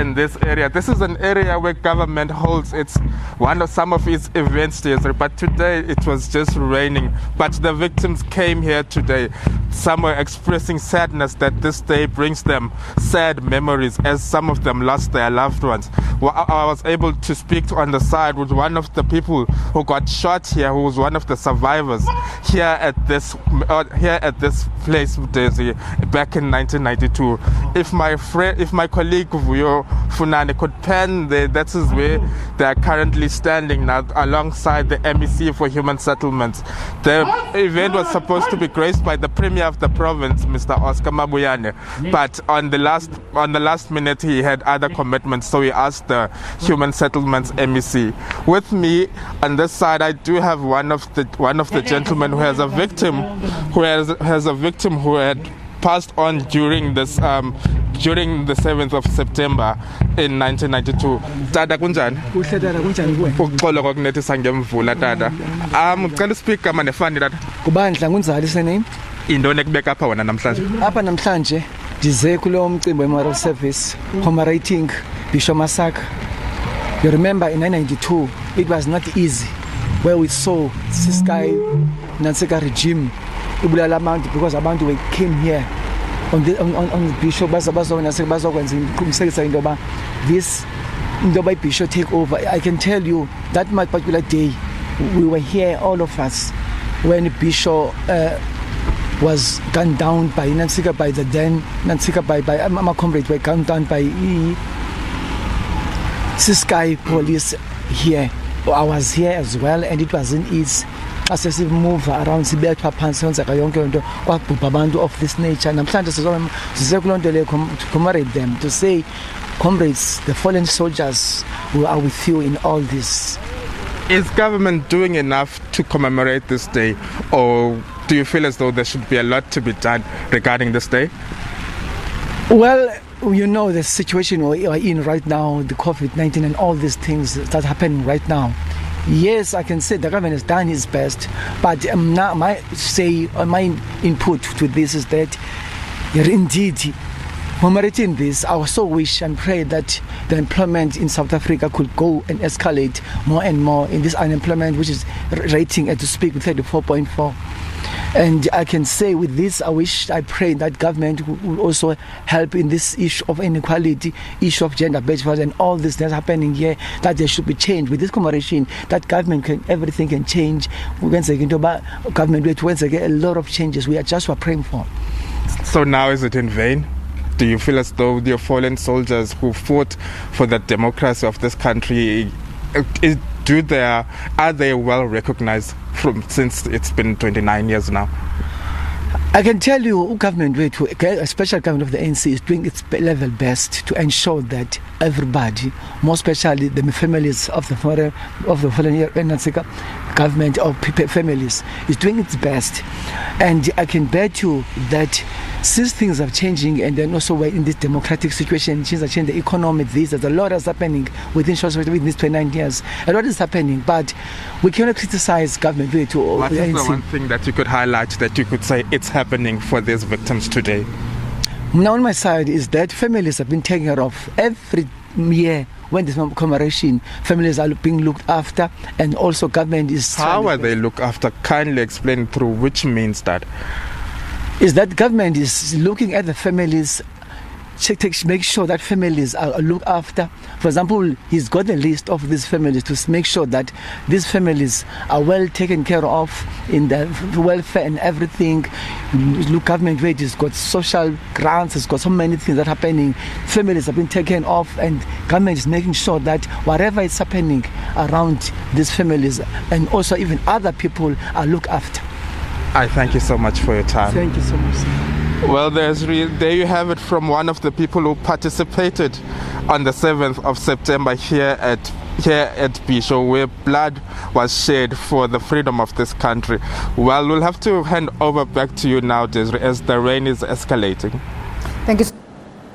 in this area. This is an area where government holds some of its events, but today it was just raining. But the victims came here today. Some were expressing sadness that this day brings them sad memories, as some of them lost their loved ones. I was able to speak on the side with one of the people who got shot here, who was one of the survivors here at this place, Daisy, back in 1992. If my colleague Vuyo Funane could pan there, that is where they are currently standing now, alongside the MEC for Human Settlements. The event was supposed to be graced by the Premier of the province, Mr. Oscar Mabuyane, but on the last minute he had other commitments, so he asked the Human Settlements MEC. With me on this side, I do have one of the gentlemen who has a victim who had passed on during the 7th of September in 1992. Tata kunjani? Kuhle tata kunjani kuwe? Ukuxola kwakunethisa ngemvula tata. Ngicela speak kama nefani tata. Kubandla kunjani sename? Indone ekubeka apha wena namhlanje? Apha namhlanje ndize kulo mcimbi memorial service commemorating Bhisho Massacre. You remember in 1992 it was not easy, where we saw Ciskei Defence regime ibulala abantu because abantu came here on Bhisho bazokwenza umsebenzi into ba this into by Bhisho take over. I can tell you that particular day we were here, all of us, when Bhisho was gunned down by Nansika, by the then Nansika, by my comrades were gunned down by Ciskei police here. I was here as well, and it wasn't easy. As we move around, sibethwa phansi yonke yonke into kwabhubha abantu of this nature. Namhlanje size kuloo nto leyo to commemorate them, to say, comrades, the fallen soldiers who are with you in all this. Is government doing enough to commemorate this day, or do you feel as though there should be a lot to be done regarding this day? Well, you know the situation we're in right now, the COVID-19 and all these things that happen right now. Yes, I can say the government has done its best, but my input to this is that indeed, commemorating this, I also wish and pray that the employment in South Africa could go and escalate more and more in this unemployment, which is rating at to speak with 34.4. And I can say with this, I pray that government will also help in this issue of inequality, issue of gender-based violence, and all this that's happening here, that there should be change. With this commemoration, that everything can change. Once again, government, once again, a lot of changes we are praying for. So now is it in vain? Do you feel as though the fallen soldiers who fought for the democracy of this country, are they well recognized since it's been 29 years now? I can tell you, government, especially government of the ANC, is doing its level best to ensure that everybody, more especially the families of the fallen government or families, is doing its best. And I can bet you that since things are changing, and then also we're in this democratic situation, things are changing, the economy, there's a lot is happening within these 29 years. A lot is happening, but we cannot criticize government. What is the one thing that you could highlight, that you could say it's happening for these victims today? Now on my side is that families have been taken care of every year. When there's commemoration, families are being looked after, and also government is... How are they looked after? Kindly explain through which means that. Is that government is looking at the families, make sure that families are looked after. For example, he's got a list of these families to make sure that these families are well taken care of in the welfare and everything. Look, government rate has got social grants, it's got so many things that are happening. Families have been taken off, and government is making sure that whatever is happening around these families and also even other people are looked after. I thank you so much for your time. Thank you so much. Well, there you have it from one of the people who participated on the 7th of September here at Bhisho, where blood was shed for the freedom of this country. Well, we'll have to hand over back to you now, Desiree, as the rain is escalating. Thank you.